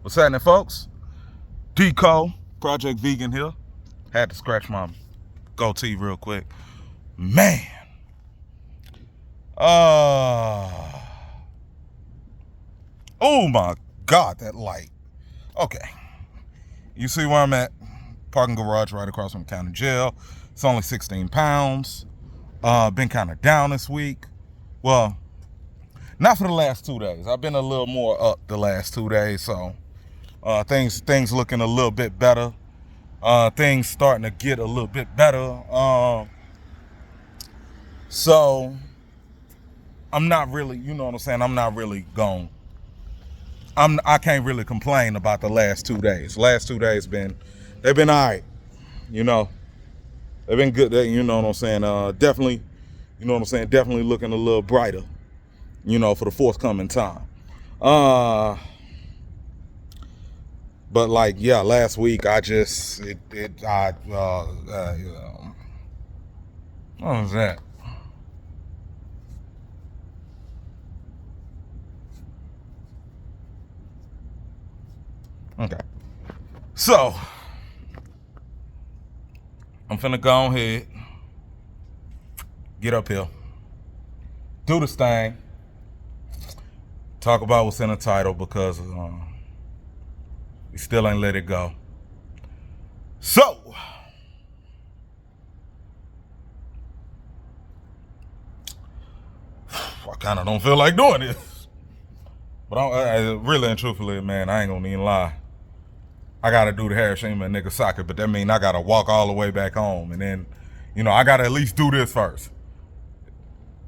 What's happening, folks? Deco, Project Vegan here. Had to scratch my goatee real quick. Man. Oh my God, that light. Okay. You see where I'm at? Parking garage right across from county jail. It's only 16 pounds. Been kind of down this week. Well, not for the last 2 days. I've been a little more up the last 2 days, so things looking a little bit better. Things starting to get a little bit better. So I'm not really, you know what I'm saying? I'm not really gone. I can't really complain about the last 2 days. Last 2 days they've been all right. You know, they've been good. You know what I'm saying? Definitely, you know what I'm saying? Definitely looking a little brighter, you know, for the forthcoming time. But like, yeah, last week what was that? Okay. So, I'm finna go ahead, get up here, do this thing, talk about what's in the title because we still ain't let it go. So, I kind of don't feel like doing this. But I really and truthfully, man, I ain't gonna even lie. I gotta do the Hiroshima and Nagasaki, but that means I gotta walk all the way back home. And then, you know, I gotta at least do this first.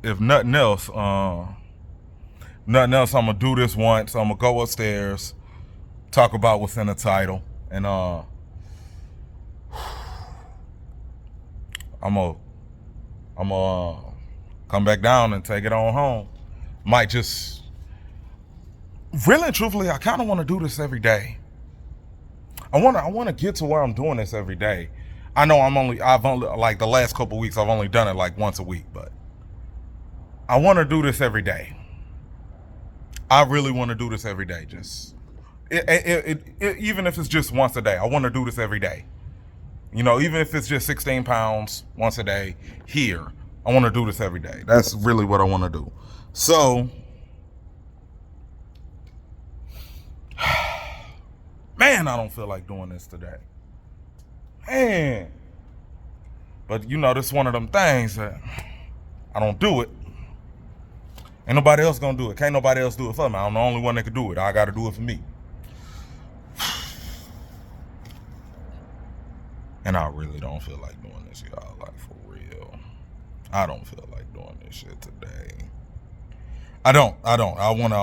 If nothing else, I'm gonna do this once. I'm gonna go upstairs, talk about what's in the title, and I'm gonna come back down and take it on home. Might just, really and truthfully, I kind of want to do this every day. I want to get to where I'm doing this every day. I know I've only like the last couple weeks I've only done it like once a week, but I want to do this every day. I really want to do this every day. Just even if it's just once a day, I want to do this every day. You know, even if it's just 16 pounds once a day here, I want to do this every day. That's really what I want to do. So, man, I don't feel like doing this today. Man. But, you know, this is one of them things that I don't do it. Ain't nobody else gonna do it. Can't nobody else do it for me. I'm the only one that can do it. I gotta do it for me. And I really don't feel like doing this, y'all. Like, for real. I don't feel like doing this shit today. I don't. I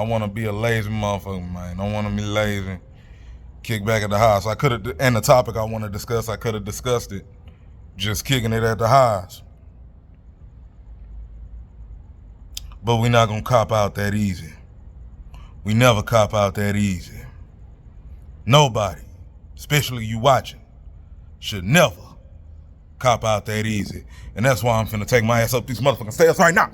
wanna be a lazy motherfucker, man. I wanna be lazy. Kick back at the house. I could have, and the topic I want to discuss, I could have discussed it. Just kicking it at the house. But we're not gonna cop out that easy. We never cop out that easy. Nobody, especially you watching, should never cop out that easy. And that's why I'm finna take my ass up these motherfucking stairs right now.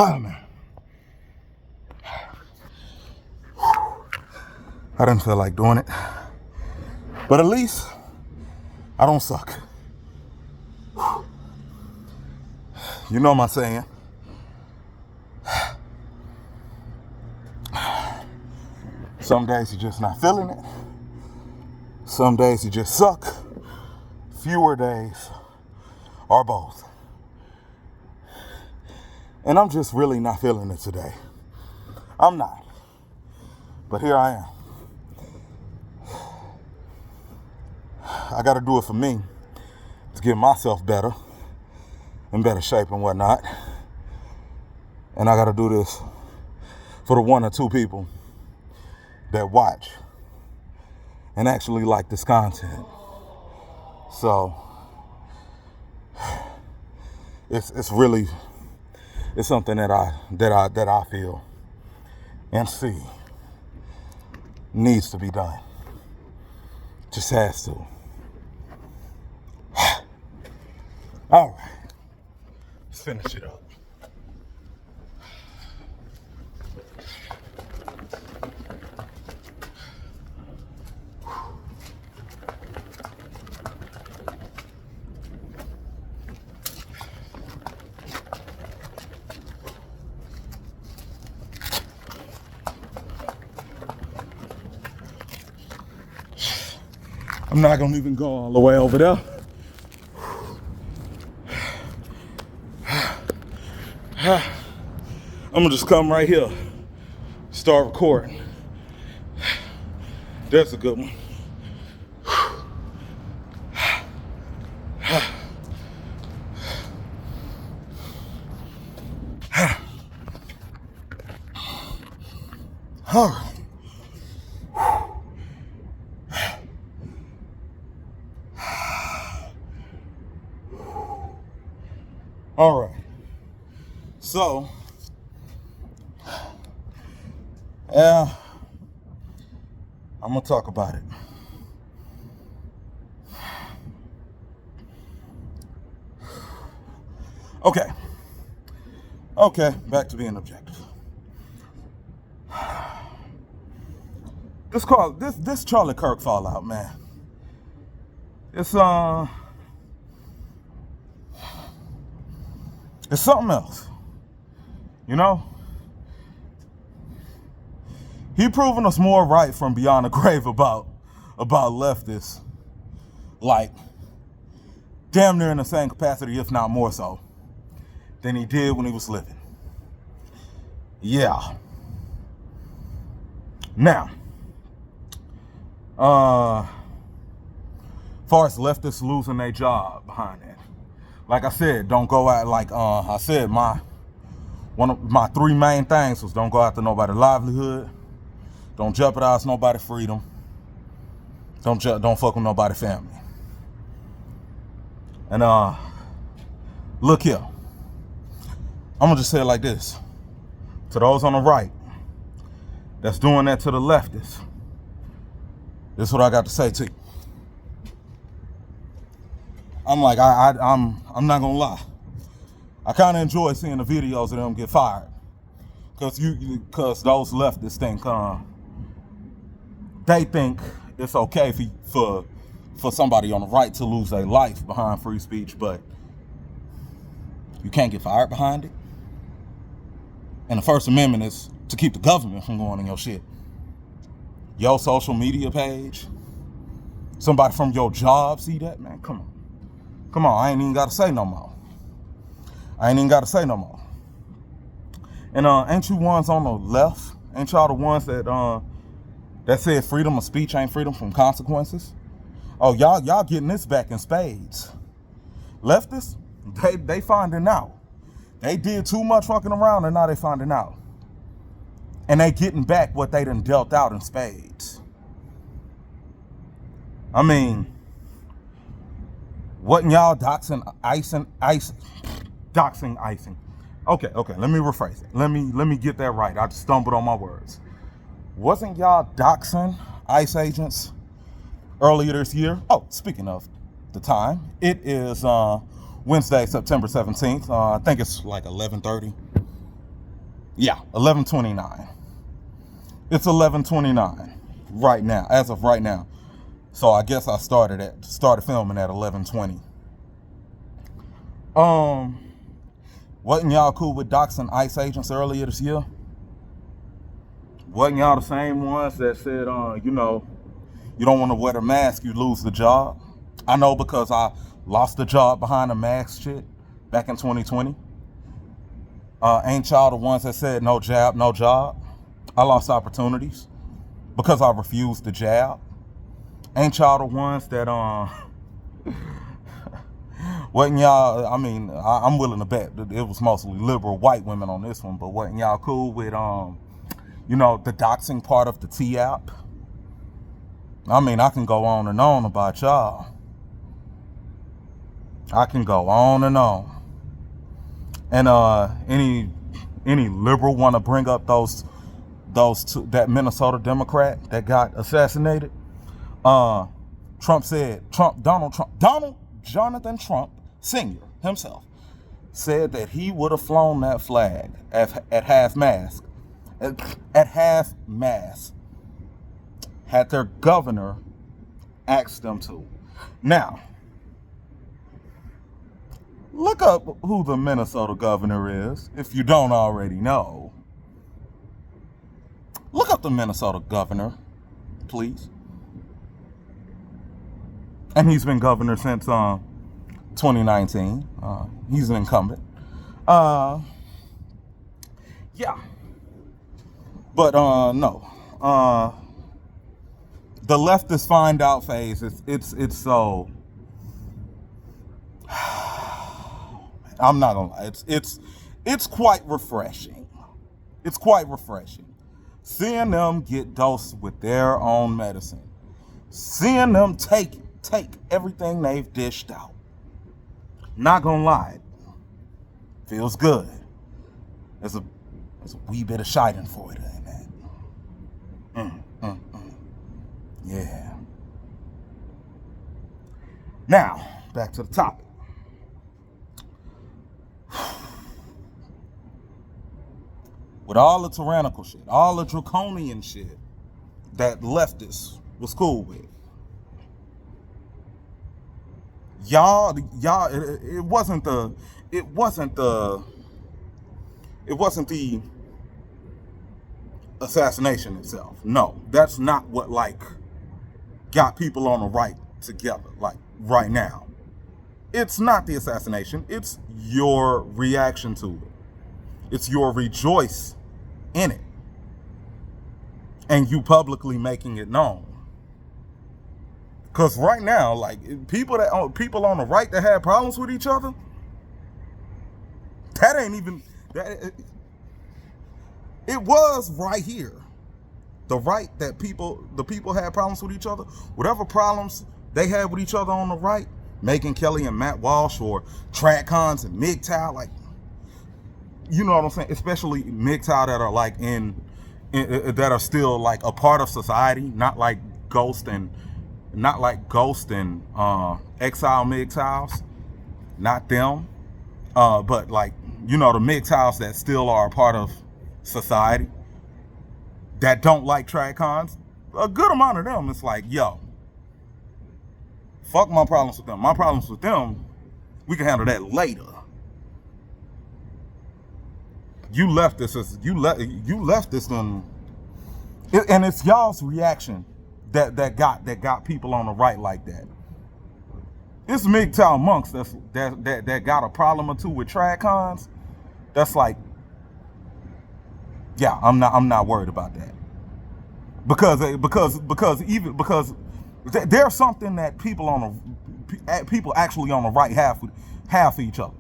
Oh, man. I didn't feel like doing it. But at least I don't suck. You know my saying. Some days you're just not feeling it. Some days you just suck. Fewer days or both. And I'm just really not feeling it today. I'm not. But here I am. I got to do it for me to get myself better, in better shape and whatnot. And I gotta do this for the 1 or 2 people that watch and actually like this content. So it's really something that I feel and see needs to be done. Just has to. All right, let's finish it up. I'm not gonna even go all the way over there. I'm gonna just come right here, start recording. That's a good one. All right. All right. So, yeah, I'm gonna talk about it. Okay, back to being objective. This Charlie Kirk fallout, man. It's something else. You know? He proving us more right from beyond the grave about leftists, like damn near in the same capacity, if not more so, than he did when he was living. Yeah. Now, far as leftists losing their job behind that, like I said, don't go out like I said. One of my 3 main things was don't go after nobody's livelihood, don't jeopardize nobody's freedom, don't fuck with nobody's family. And look here, I'm gonna just say it like this: to those on the right that's doing that to the leftists, this is what I got to say to you. I'm like, I'm not gonna lie. I kind of enjoy seeing the videos of them get fired, because those leftists think they think it's okay for somebody on the right to lose their life behind free speech, but you can't get fired behind it. And the First Amendment is to keep the government from going in your shit. Your social media page, somebody from your job see that, man, come on, I ain't even gotta say no more. And ain't you ones on the left, ain't y'all the ones that said freedom of speech ain't freedom from consequences? Oh, y'all getting this back in spades. Leftists, they finding out. They did too much fucking around, and now they finding out. And they getting back what they done dealt out in spades. I mean, wasn't y'all doxing icing? Okay, let me rephrase it. Let me get that right. I just stumbled on my words. Wasn't y'all doxing ICE agents earlier this year? Oh, speaking of the time, it is Wednesday, September 17th. I think it's like 11:30. Yeah, 11:29. It's 11:29 right now, as of right now. So I guess I started filming at 11:20. Wasn't y'all cool with doxing ICE agents earlier this year? Wasn't y'all the same ones that said, you don't want to wear the mask, you lose the job? I know, because I lost the job behind the mask shit back in 2020. Ain't y'all the ones that said no jab, no job? I lost opportunities because I refused the jab. Ain't y'all the ones that Wasn't y'all, I mean, I'm willing to bet that it was mostly liberal white women on this one, but wasn't y'all cool with, the doxing part of the T app? I mean, I can go on and on about y'all. I can go on and on. And any liberal want to bring up those two, that Minnesota Democrat that got assassinated? Donald Jonathan Trump Sr. himself said that he would have flown that flag at half mast, had their governor asked them to. Now, look up who the Minnesota governor is if you don't already know. Look up the Minnesota governor, please. And he's been governor since 2019. He's an incumbent. Yeah. But no. The leftist find out phase, it's so, I'm not gonna lie, it's quite refreshing. It's quite refreshing. Seeing them get dosed with their own medicine. Seeing them take everything they've dished out. Not gonna lie, feels good. There's a wee bit of schadenfreude in that. Yeah. Now, back to the topic. With all the tyrannical shit, all the draconian shit that leftists was cool with, y'all, it wasn't the assassination itself. No, that's not what got people on the right together right now. It's not the assassination, it's your reaction to it. It's your rejoice in it. And you publicly making it known. Cause right now, people on the right that had problems with each other, that ain't even that. It was right here. The right that the people had problems with each other. Whatever problems they had with each other on the right, Megyn Kelly and Matt Walsh, or Tradcons and MGTOW, you know what I'm saying? Especially MGTOW that are that are still a part of society, not like Ghost and exile MGTOWs, not them. But the MGTOWs that still are a part of society that don't like Tradcons, a good amount of them, it's yo, fuck my problems with them. My problems with them, we can handle that later. You left this and it's y'all's reaction that got people on the right like that. It's MGTOW monks that got a problem or two with Tradcons. That's yeah, I'm not worried about that. Because there's something that people actually on the right have for each other.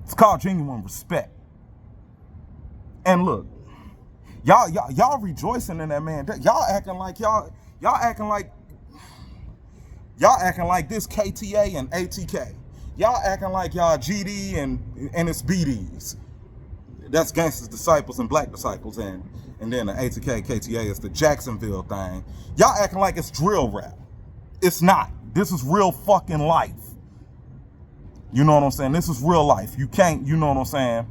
It's called genuine respect. And look, y'all rejoicing in that man. Y'all acting like this KTA and ATK. Y'all acting like y'all GD and it's BDs. That's Gangsta's Disciples and Black Disciples, and then the ATK, KTA is the Jacksonville thing. Y'all acting like it's drill rap. It's not. This is real fucking life. You know what I'm saying? This is real life. You can't, you know what I'm saying?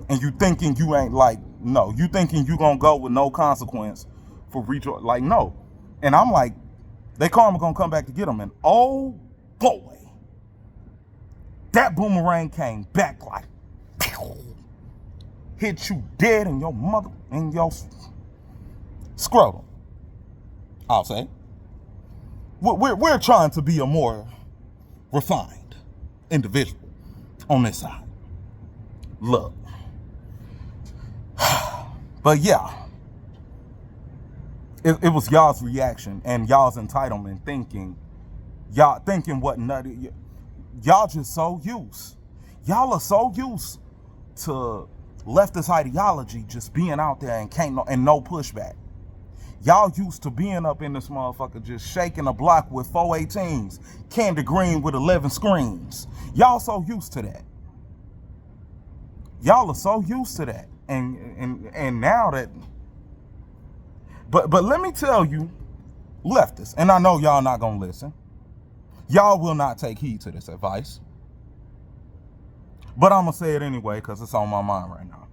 And you thinking you ain't no. You thinking you gonna go with no consequence for rejoice. No. And I'm they karma gonna come back to get them. And oh boy, that boomerang came back pew, hit you dead in your mother, in your scrotum. I'll say. We're trying to be a more refined individual on this side. Look. But yeah, it was y'all's reaction and y'all's entitlement thinking what nutty. y'all just so used. Y'all are so used to leftist ideology just being out there and no pushback. Y'all used to being up in this motherfucker just shaking a block with 418s, candy green with 11 screens. Y'all so used to that. Y'all are so used to that. And now that, but let me tell you, leftists, and I know y'all not gonna listen. Y'all will not take heed to this advice. But I'm gonna say it anyway because it's on my mind right now.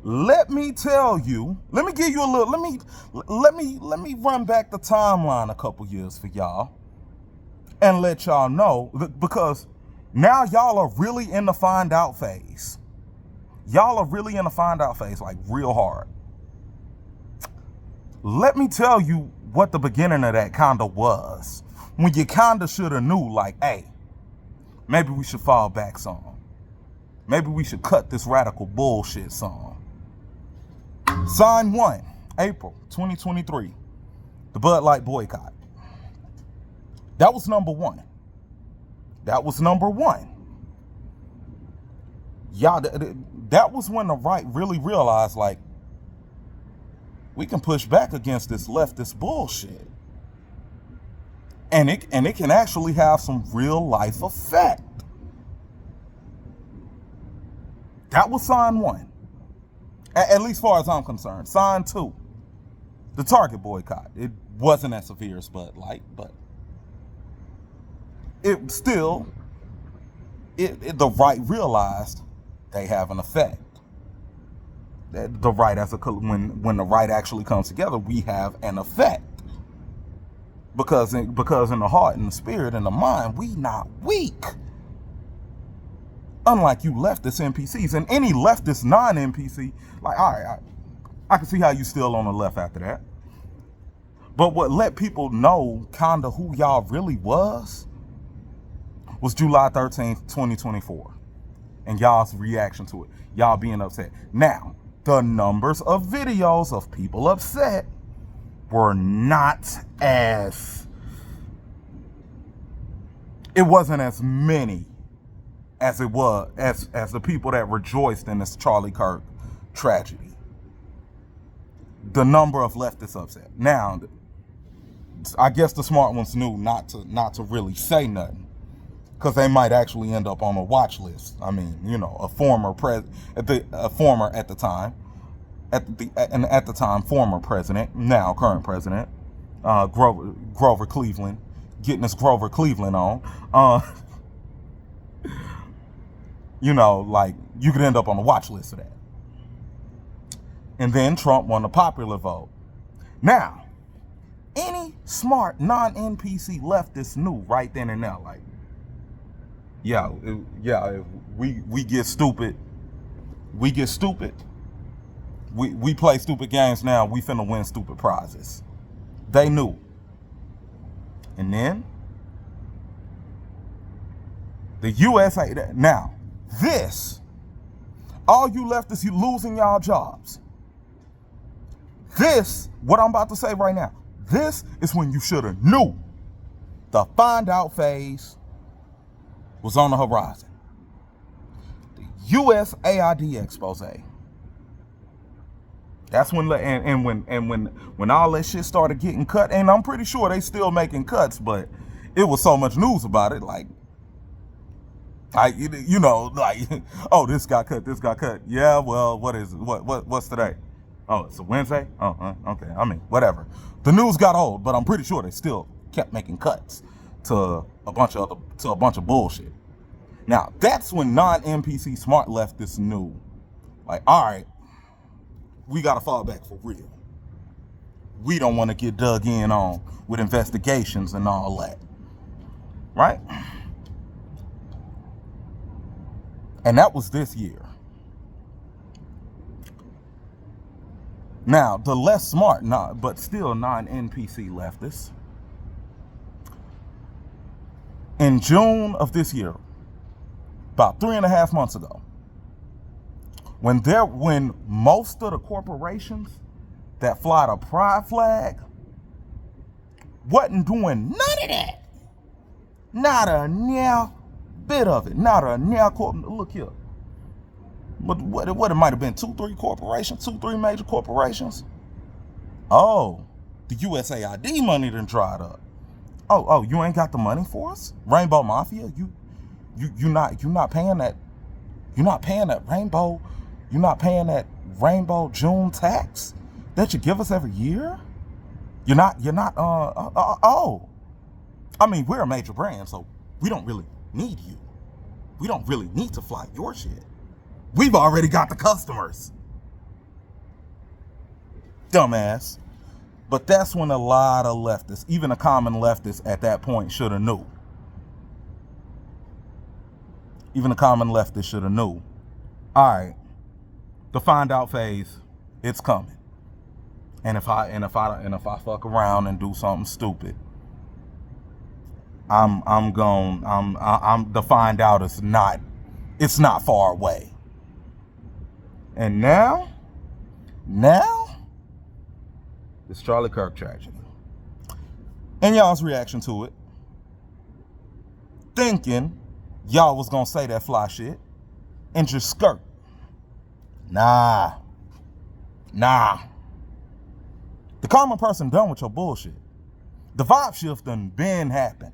Let me tell you, let me give you a little, let me run back the timeline a couple years for y'all and let y'all know, because now y'all are really in the find out phase. Y'all are really in the find out phase, like real hard. Let me tell you what the beginning of that kinda was. When you kinda shoulda knew, like, hey, maybe we should fall back some. Maybe we should cut this radical bullshit some. Sign 1, April 2023, the Bud Light boycott. That was number one. That was number one. Y'all, that was when the right really realized, like, we can push back against this leftist bullshit. And it can actually have some real life effect. That was sign 1. At least far as I'm concerned. Sign 2, the Target boycott. It wasn't as severe as Bud Light, but it still, the right realized they have an effect. The right when the right actually comes together, we have an effect. Because in the heart and the spirit and the mind, we not weak. Unlike you leftist NPCs and any leftist non-NPC, like, all right, I can see how you still on the left after that. But what let people know kind of who y'all really was July 13th, 2024. And y'all's reaction to it. Y'all being upset. Now, the numbers of videos of people upset were not as... It wasn't as many as it was as the people that rejoiced in this Charlie Kirk tragedy. The number of leftists upset. Now, I guess the smart ones knew not to really say nothing, because they might actually end up on a watch list. I mean, you know, a former at the time former president, now current president, Grover Cleveland, getting his Grover Cleveland on. You know, like, you could end up on the watch list of that. And then Trump won the popular vote. Now, any smart non-NPC leftist knew right then and there, like, if we get stupid, we play stupid games now, we finna win stupid prizes. They knew. And then the USA, now this, all you leftists, you losing y'all jobs. This, what I'm about to say right now, this is when you should have knew the find out phase was on the horizon. The USAID expose. That's when when all that shit started getting cut, and I'm pretty sure they still making cuts, but it was so much news about it, like, you know, like, oh, this got cut. Yeah, well, what is it? What's today? Oh, it's a Wednesday? Oh, okay. I mean, whatever. The news got old, but I'm pretty sure they still kept making cuts to a bunch of bullshit. Now, that's when non-NPC smart leftists knew, like, all right, we got to fall back for real. We don't want to get dug in on with investigations and all that. Right? And that was this year. Now, the less smart, but still non-NPC leftists, in June of this year, about 3.5 months ago, when most of the corporations that fly the pride flag wasn't doing none of that, not a bit of it. Not a near look here. What it might have been 2-3 major corporations. Oh, the USAID money done dried up. Oh, you ain't got the money for us? Rainbow Mafia? You not paying that. You're not paying that rainbow. You're not paying that rainbow June tax that you give us every year? You're not, oh. I mean, we're a major brand, so we don't really need you. We don't really need to fly your shit. We've already got the customers. Dumbass. But that's when a lot of leftists, even a common leftist at that point, should have knew. Even a common leftist should have knew. All right, the find out phase, it's coming. And if I fuck around and do something stupid, the find out is not, it's not far away. And now, it's Charlie Kirk tragedy. And y'all's reaction to it. Thinking y'all was gonna say that fly shit and just skirt. Nah. The common person done with your bullshit. The vibe shift done been happened.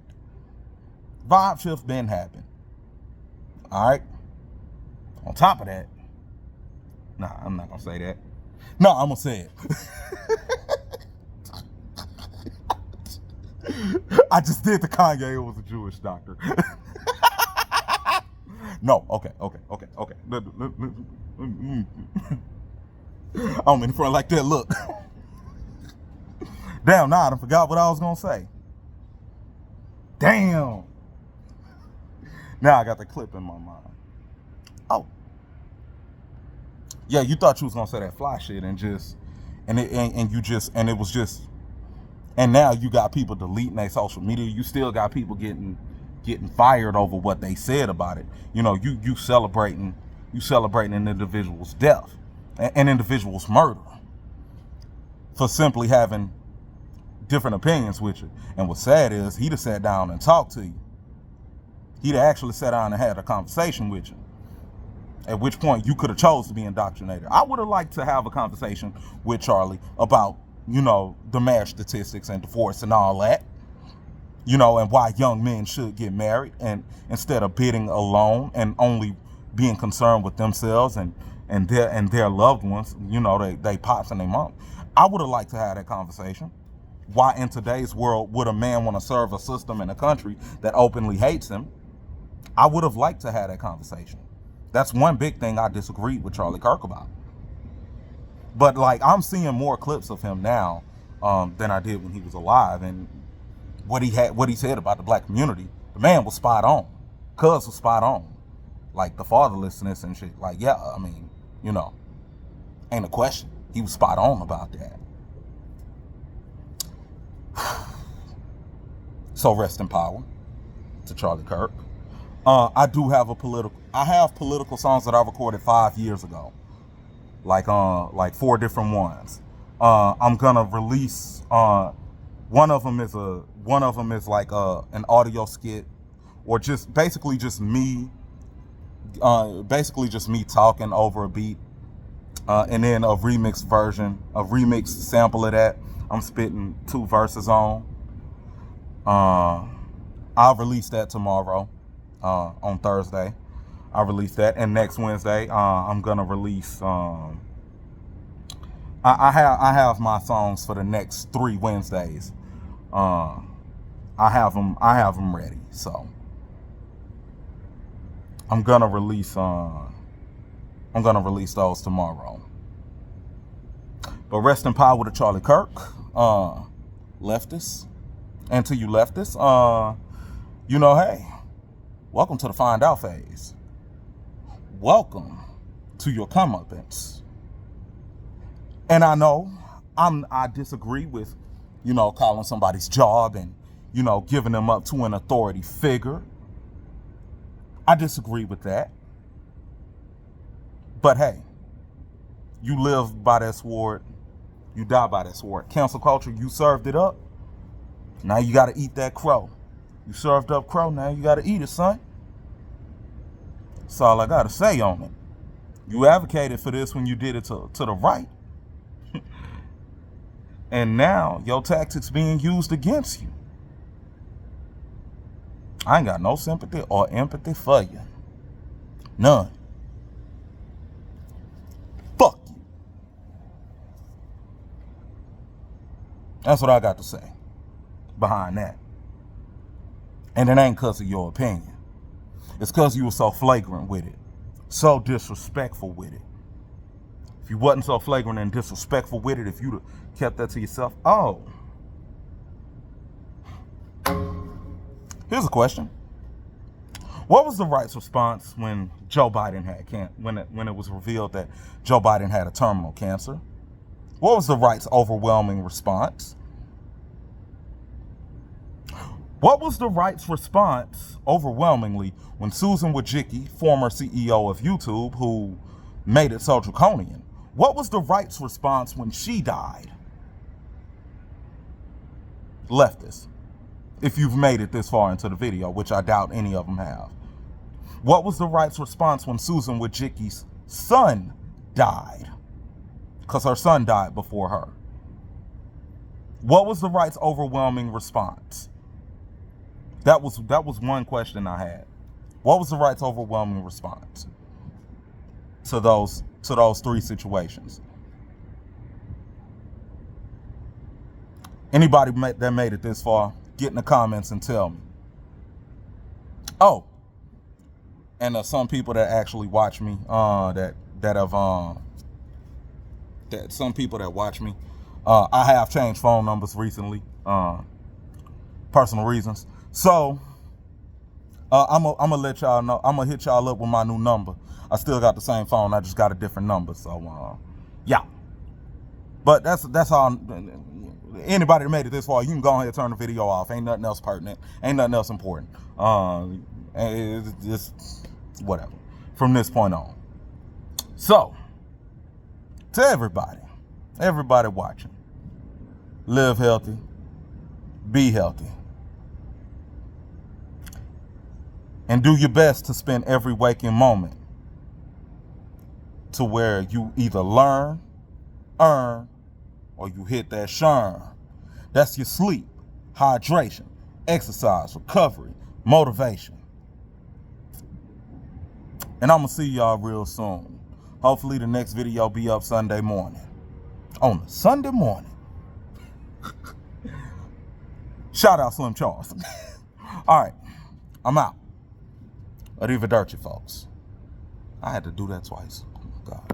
All right. On top of that, nah, I'm not gonna say that. No, I'm gonna say it. I just did the Kanye was a Jewish doctor. No, okay. I don't mean to front like that. Look. Damn, nah, I forgot what I was gonna say. Damn. Now I got the clip in my mind. Oh. Yeah, you thought you was gonna say that fly shit and now you got people deleting their social media. You still got people getting fired over what they said about it. You know, you celebrating an individual's death, an individual's murder, for simply having different opinions with you. And what's sad is he'd have sat down and talked to you. He'd have actually sat down and had a conversation with you. At which point you could have chose to be indoctrinated. I would have liked to have a conversation with Charlie about, you know, the marriage statistics and divorce and all that. You know, and why young men should get married, and instead of bidding alone and only being concerned with themselves and their loved ones, you know, they pops and they mom. I would have liked to have that conversation. Why in today's world would a man want to serve a system in a country that openly hates him? I would have liked to have that conversation. That's one big thing I disagreed with Charlie Kirk about. But like, I'm seeing more clips of him now than I did when he was alive, and what he said about the black community, the man was spot on. Cuz was spot on. Like the fatherlessness and shit. Like, yeah, I mean, you know, ain't a question. He was spot on about that. So rest in power to Charlie Kirk. I have political songs that I recorded 5 years ago. Like 4 different ones. I'm gonna release one of them is like an audio skit, or just basically just me talking over a beat, and then a remix sample of that I'm spitting 2 verses on. I'll release that tomorrow, on Thursday. I'll release that, and next Wednesday I'm gonna release I have my songs for the next 3 Wednesdays. I have them ready. So I'm gonna release those tomorrow. But rest in power to Charlie Kirk, leftists, and to you leftists, you know, hey, welcome to the find out phase. Welcome to your comeuppance. And I know I disagree with, you know, calling somebody's job and, you know, giving them up to an authority figure. I disagree with that. But hey, you live by that sword, you die by that sword. Cancel culture, you served it up. Now you got to eat that crow. You served up crow, now you got to eat it, son. That's all I got to say on it. You advocated for this when you did it to the right. And now your tactics being used against you. I ain't got no sympathy or empathy for you. None. Fuck you. That's what I got to say behind that. And it ain't because of your opinion. It's because you were so flagrant with it. So disrespectful with it. If you wasn't so flagrant and disrespectful with it, if you'd have kept that to yourself. Oh. Here's a question. What was the right's response when Joe Biden had when it was revealed that Joe Biden had a terminal cancer? What was the right's overwhelming response? What was the right's response overwhelmingly when Susan Wojcicki, former CEO of YouTube, who made it so draconian, what was the right's response when she died? Leftist. If you've made it this far into the video, which I doubt any of them have. What was the right's response when Susan Wojcicki's son died? Because her son died before her. What was the right's overwhelming response? That was one question I had. What was the right's overwhelming response to those three situations? Anybody that made it this far, get in the comments and tell me. Oh, and some people that actually watch me, that some people that watch me, I have changed phone numbers recently, personal reasons. So I'm gonna let y'all know. I'm gonna hit y'all up with my new number. I still got the same phone. I just got a different number. So yeah. But that's all. Anybody that made it this far, you can go ahead and turn the video off. Ain't nothing else pertinent. Ain't nothing else important. It's just whatever from this point on. So to everybody watching, live healthy, be healthy, and do your best to spend every waking moment to where you either learn, earn, or you hit that shine. That's your sleep, hydration, exercise, recovery, motivation. And I'm going to see y'all real soon. Hopefully the next video be up Sunday morning. On a Sunday morning. Shout out Slim Charles. All right, I'm out. Arrivederci, folks. I had to do that twice. Oh, my God.